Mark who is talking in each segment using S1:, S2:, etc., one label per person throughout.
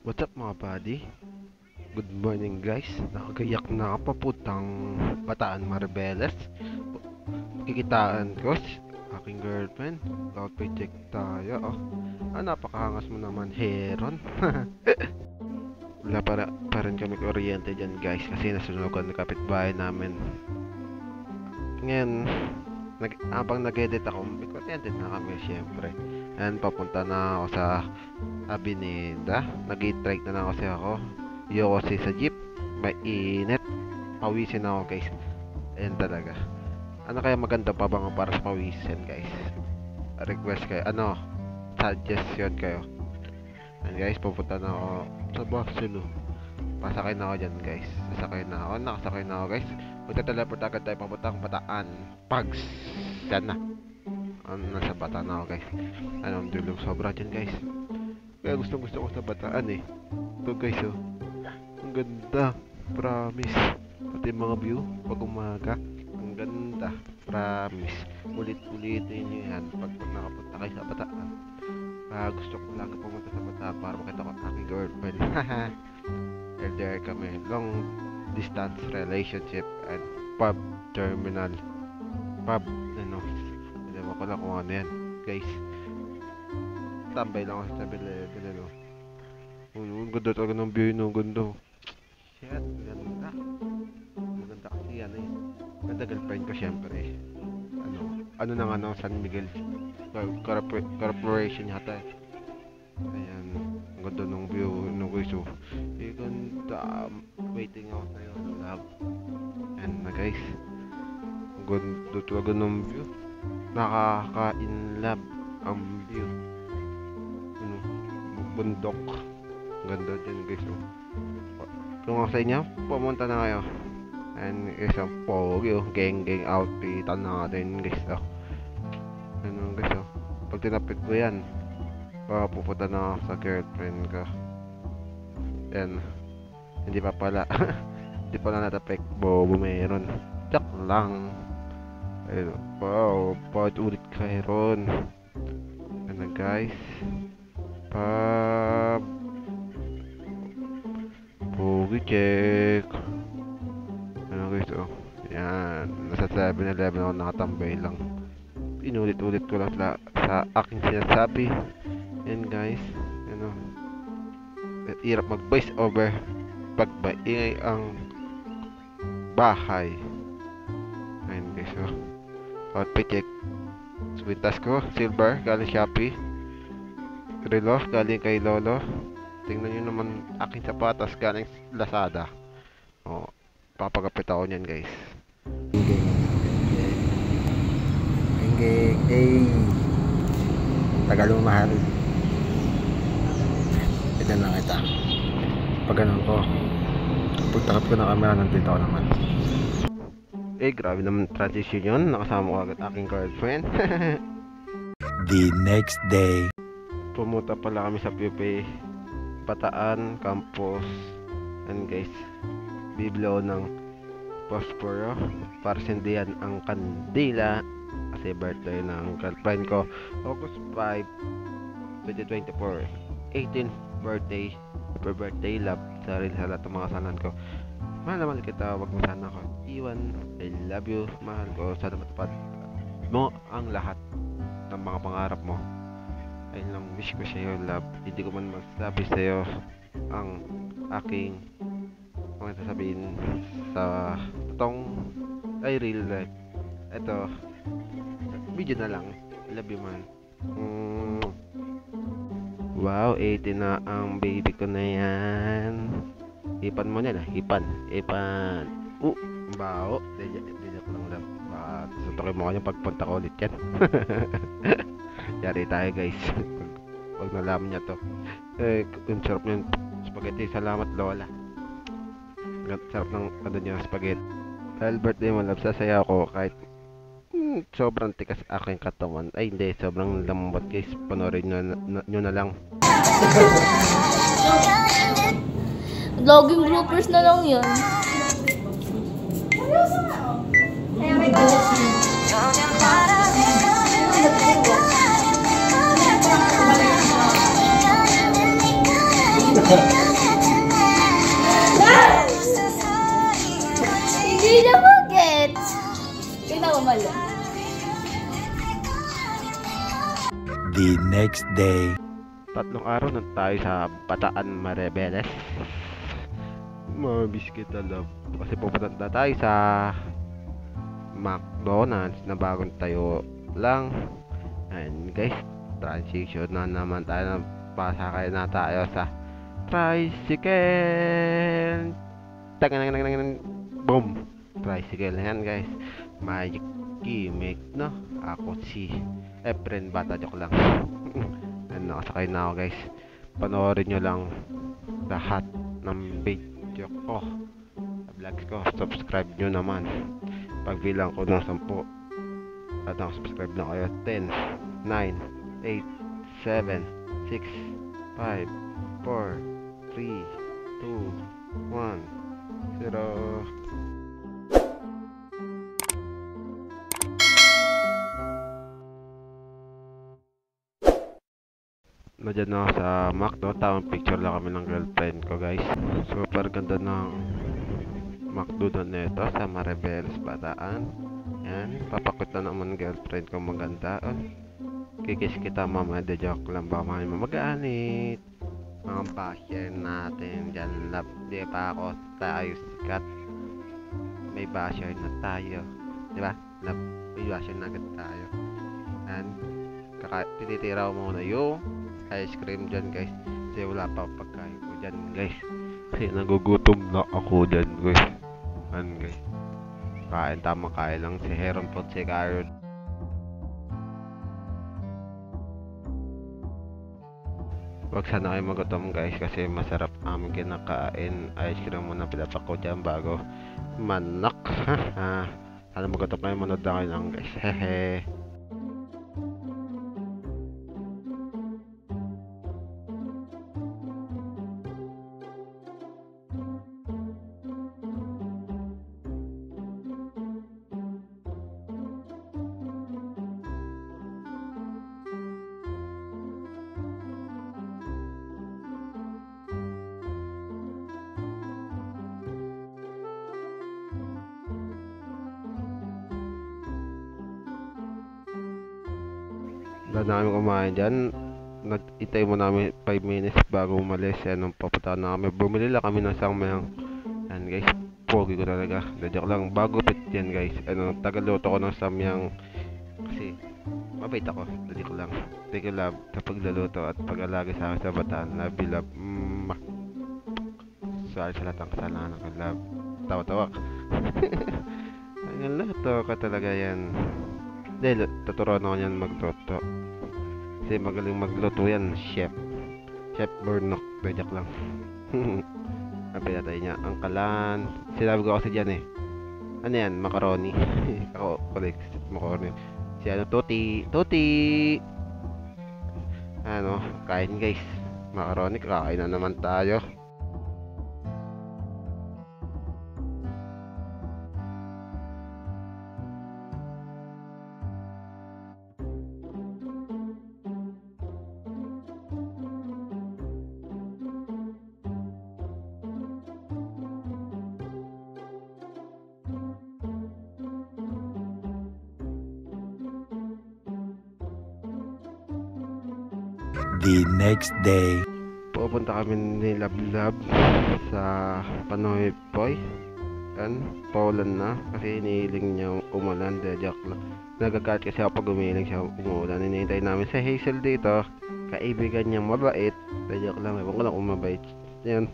S1: What's up mga buddy? Good morning guys. Nakagayak na paputang Bataan Marbeles. Kikitaan ko aking girlfriend. Cloud check tayo. Napakahangas mo naman, Heron. Wala pa rin kami kuryente dyan guys. Kasi nasunugan ng kapitbahay namin. Ngayon, habang nag-edit ako, may kuryente na kami syempre. And papunta na ako sa Abinida. Nag-i-trike na kasi ako. Ayoko kasi sa jeep. Mainit. Pawisin ako guys. Ayan talaga. Ano kaya maganda pabango para sa pawisin guys? Request kayo. Suggestion kayo. And guys, pupunta na ako sa Barcelona. Pasakay na ako dyan guys. Nakasakay na ako guys. Magta-teleport agad tayo papuntang Bataan. Pags. Yan na. Nasa Bataan na ako guys. Ang dulong sobra dyan guys. Kaya gusto ko sa Bataan eh. Ito guys ang ganda. Promise. Pati mga view pag umaga. Ang ganda. Promise. Ulit-ulitin nyo yan pag nakapunta kayo sa Bataan. Gusto ko lang pumunta sa Bataan para makita ko ang aking girlfriend. There kami. Long distance relationship and pub terminal. Pub. Hindi mo pala kung ano yan. Guys. Tambay lang ako sa tabi-level. Ang ganda talaga ng view ng ganda. Shit, ganda. Maganda kasi yan eh. Ganda girlfriend ko syempre. San Miguel Corporation yata eh. Ayan, ang ganda ng view ng guys. Ganda. Waiting ako sa'yo, love. And guys, ang ganda talaga ng view. Nakaka-in-love ang view. Bundok. Ganda dyan guys. Kung ako sa inyo, pumunta na kayo. And isang pogi gang outfitan natin guys. Guys pag tinapit ko yan, pupunta na ako sa girlfriend ko. Yan. Hindi pa pala. Hindi pala natapik. Bobo meron. Tsak lang. Ayun. Wow. Ulit kayo ron. Guys. Pogi check. Guys yan. Nasa 7-Eleven ako nakatambay lang. Inulit-ulit ko lang sa aking sinasabi. Yan guys. Hirap mag voice over pag maingay ang bahay. Ayan guys outfit check. Sweetas ko silver galing Shopee. Relo galing kay Lolo. Tingnan nyo naman aking sapatas galing Lazada. Papagapit ako nyan guys. Tagal mo mahal. Ito na kita. Pag ganun ko, pagtakap ko na camera, nandito ako naman. Grabe naman transition yun. Nakasama ko agad aking girlfriend.
S2: The next day.
S1: Pumunta pala kami sa PUP Bataan Campus. And guys, bibilo ng posporo para sindihan ang kandila kasi birthday ng girlfriend ko, August 5, 2024. 18th birthday. Happy birthday love sa lahat ng mga sanan ko. Mahal naman kita, wag mo sana ako iwan. I love you, mahal ko. Sana matupad mo ang lahat ng mga pangarap mo. Ayun lang wish ko sa'yo love. Hindi ko man masabi sa'yo ang aking mga sasabihin sa totoong real life. Ito video na lang. I love you man. Wow, 18 na ang baby ko na yan. Hipan mo nila. Hipan. Bao. Hindi ko lang love. Sutukin mo kanyang pagpunta ko ulit yan. Yari tayo guys. Pag nalaman niya to. Ang sarap ng spaghetti. Salamat Lola. Sarap ng niya spaghetti. Dahil birthday mo love, sasaya ako kahit sobrang tikas aking katawan. Ay hindi, sobrang lambot guys. Panorin nyo na lang.
S3: Vlogging bloopers na lang yan. Hindi na mag-gets. Tingnan mo mali.
S2: The next day.
S1: 3 araw na tayo sa Bataan Maribeles. Mga biscuit na love. Kasi pupunta na tayo sa McDonald's na bagong tayo lang. And guys, transition na naman tayo. Pasakay na tayo sa tricycle. Tangan. Boom. Tricycle na yan guys. Magic gimmick, no? Ako si Efren Bata, joke lang. Nakasakay na ako guys. Panoorin nyo lang lahat ng video ko sa vlogs ko. Subscribe nyo naman. Pagbilang ko ng 10 at subscribe na kayo. 10, 9, 8, 7, 6, 5, 4, 3, 2, 1, 0. Nandiyan na ako sa McDo. Tamang picture lang kami ng girlfriend ko guys. Super ganda ng McDo na ito sa Maribeles, Bataan. Yan, papakot na naman girlfriend ko maganda. Kikis kita mama, de joke lang ba mga mamagaanit. Mga basher natin dyan, love. Di pa ako tayo sikat. May basher na tayo, diba? Love, may basher na agad tayo. And tinitira ko muna yung ice cream dyan guys. Kasi wala pa pagkain ko dyan guys. Kasi nagugutom na ako dyan guys. Ano guys, kain, tamang kain lang. Si Heron po, si Karen. Huwag sana kayo magutom guys, kasi masarap aming kinakain. Ice cream muna pinapak ko dyan bago manak. Sana magutom kayo, manood na kayo lang guys. Hehe. Dahil namin kumain dyan, nag-itay mo namin 5 minutes bago umalis. Yan, nung papunta na kami, bumili lang kami ng samyang. Yan guys, pogi ko talaga. Joke lang, bago pit yan guys. Tagaluto ko ng samyang. Kasi mabait ako, dali ko lang. Thank you love sa pagluluto at pag-alagi sa akin sa Bataan. Love you love. Sorry sa lahat ng kasalanan ko love. Tawa-tawa. Ang luto ka talaga yan. Dahil tuturuan ako yan magluto. Kasi magaling magluto yan, chef. Chef Burnok, pwedyak lang. Pinatay niya ang kalan. Sinabi ko kasi dyan ano yan, macaroni. Ako collect macaroni. Si Tuti. Kain guys. Macaroni, kakain na naman tayo.
S2: The next day.
S1: Pupunta kami ni Lablab sa Panoy Poy. Yan, paulan na kasi iniiling niya umulan. Joke lang. Nagagalit kasi ako pag umiiling siya umulan. Hinihintay namin sa Hazel dito. Kaibigan niyang mabait. Joke lang, ewan ko lang kung mabait. Yan.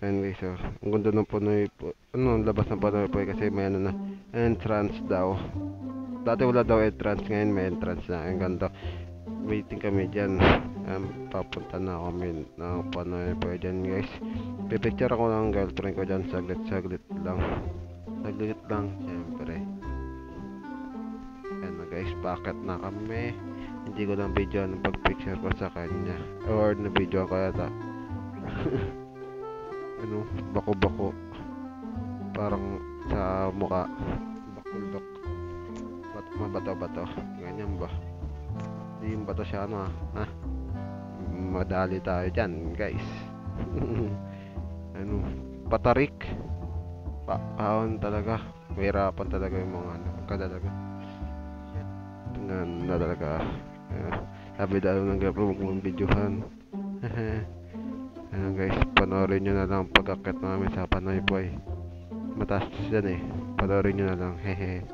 S1: Anyway, so ang ganda ng Panoy Poy. Labas ng Panoy Poy kasi may na entrance daw. Dati wala daw entrance, ngayon may entrance na. Ang ganda. Waiting kami dyan. Papunta na kami ng Panoy Poy dyan guys. Pipicture ako ng girlfriend ko dyan. Saglit lang. Siyempre. Ayan na guys, bakit na kami. Hindi ko lang video ng pag-picture ko sa kanya. Or na video ko yata. Bako-bako. Parang sa mukha. Bakuldok. Mabato-bato. Ganyan ba? Hindi yung bato siya madali tayo dyan, guys. Ano, patarik. Paon talaga. Mahirapan talaga yung mga ano, kadalaga. Tingnan na talaga. Sabi daw ng grabe, huwag mong videohan. Ano guys, panoorin nyo na lang pag-akit namin sa Panoy Boy. Mataas yan eh. Panoorin nyo na lang. Hehe.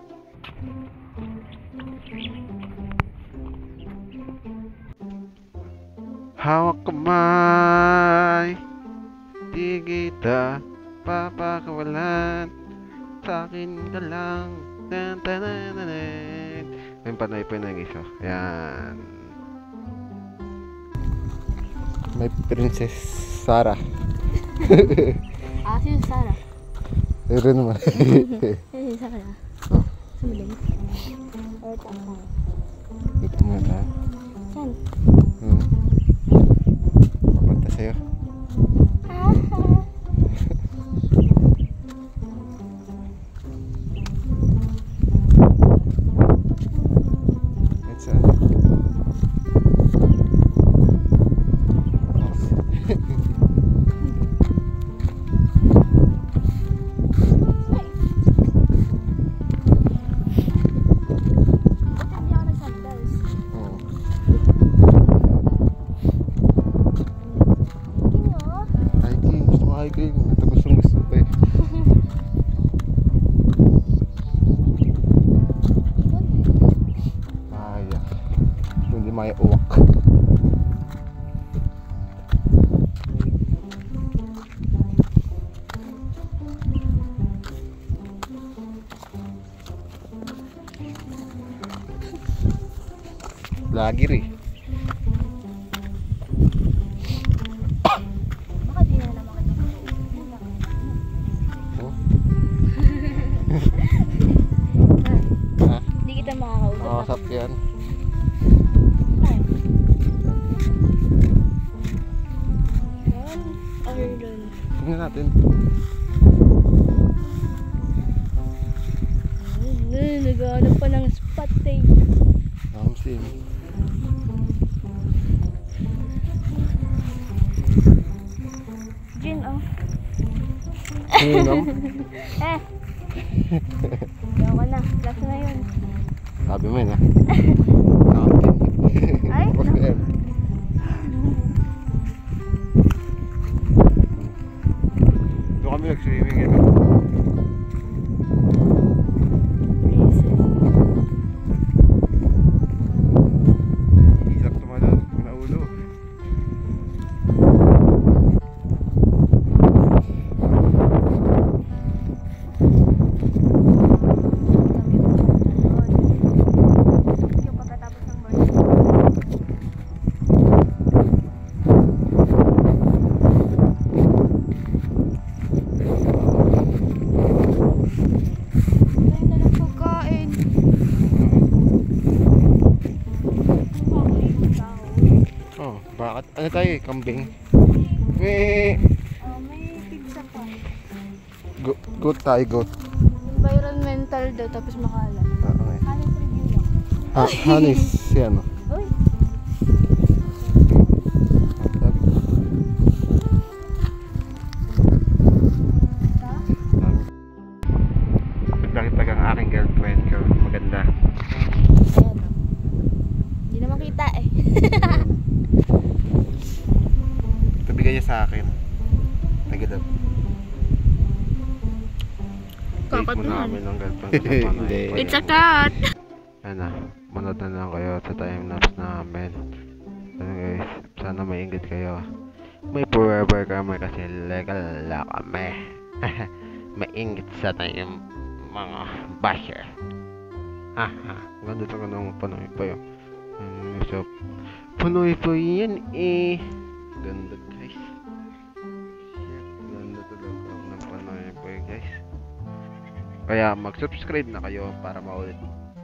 S1: Hawak kamay, di kita papakawalan. Sa akin ka lang. Tan tan tan tan. Ayun, Panoy Boy na guys. Oh. Ayan. May Princess Sarah.
S3: Ah, si Sarah.
S1: Meron naman.
S3: Si Sarah. Sumuling. Oh, tama.
S1: Ito nga na.
S3: Saan?
S1: Papunta sa'yo. It's
S3: Hindi ako nag-sandals. Kinyo?
S1: hiking. Gusto ko hiking. Ito gusto ko eh. Maya. Hindi maya uwak. Lagi rin.
S3: Baka di na naman kita
S1: Oh?
S3: makakausap.
S1: Ha?
S3: Hindi kita makakausap.
S1: Makakasap yan.
S3: Yan. Iron.
S1: Tingnan natin.
S3: Naghahanap pa ng spot eh.
S1: Sim.
S3: Jin, oh.
S1: Inom?
S3: Yawa na. Last na yun.
S1: Sabi mo yun ha? Camping.
S3: Ay,
S1: Huwag na yan. Doon kami nag-swimming yun.
S3: Princess.
S1: Isak tumalon. Naulo.
S3: Yung pagkatapos ng birthday. Ayun na lang pagkain.
S1: Oh, bakit? Ano tayo eh? Kambing? Weh!
S3: May pizza pa.
S1: Goat tayo, goat.
S3: Environmental daw, tapos makalat.
S1: Okay.
S3: Honest review lang.
S1: Hanis, si ano?
S3: Uy!
S1: Nakita ang aking girlfriend ko. Maganda.
S3: Ayan o. Hindi naman kita eh.
S1: Ito bigay niya sa akin. Nagilap. Date mo namin ng girlfriend ko sa Panoy.
S3: It's a cat!
S1: Ano, manood na lang kayo sa time-lapse namin. Ano guys, sana maingit kayo. May forever kami kasi legal la kami. Maingit sa tayong mga basher. Haha, ganda sa kanong Panoy pa yun. So, Panoy pa yan eh. Ganda guys. Shit, ganda talaga ng Panoy pa guys. Kaya mag-subscribe na kayo para maulit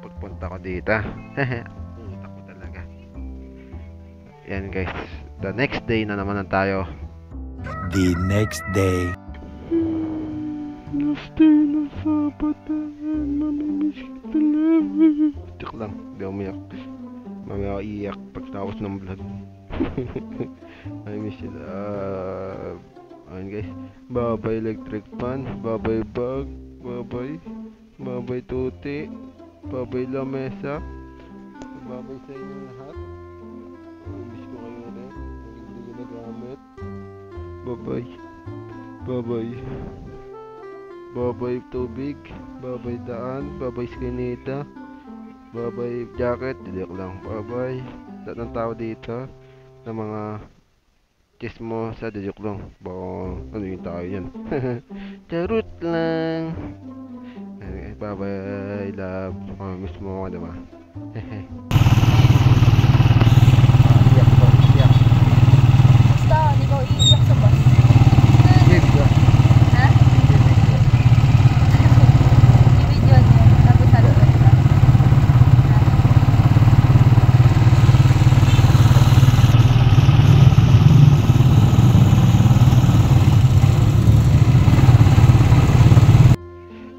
S1: pagpunta ko dito. Puta ko talaga. Yan guys. The next day na naman tayo.
S2: The next day.
S1: Last day na Sabado. Mamimiss kita talaga. Joke lang. Hindi ako umiyak. Mamaya ako iiyak pagtapos ng vlog. I miss you, love. Ayun guys. Bye-bye electric fan. Bye-bye bag. Bye-bye. Bye-bye tuti. Bye-bye lamesa. Bye-bye sa inyo lahat. Miss ko kayo ulit. Hindi ko nagamit. Bye-bye. Bye-bye. Bye-bye tubig. Bye-bye daan. Bye-bye skinita. Bye-bye jacket. Didik lang. Bye-bye. Lahat ng tao dito. Ng mga chismo sa didik lang. Baka ano yung tayo yan. Charot lang. Bye-bye love. Miss mo ako diba?
S3: Basta, hindi ko iiyak sa bus. Ha? I-video niya. Tapos sa loob ka.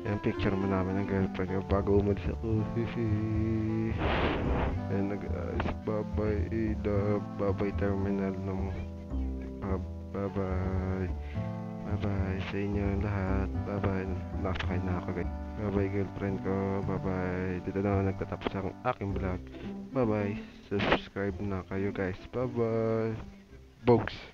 S1: Yan picture mo namin ng girlfriend ko bago umalis ako. And bye-bye love. Bye-bye terminal ng bye-bye. Bye-bye sa inyo lahat. Bye-bye. Nakasakay na ako guys. Bye-bye girlfriend ko. Bye-bye. Dito na ako nagtatapos ang aking vlog. Bye-bye. Subscribe na kayo guys. Bye-bye. Bogs.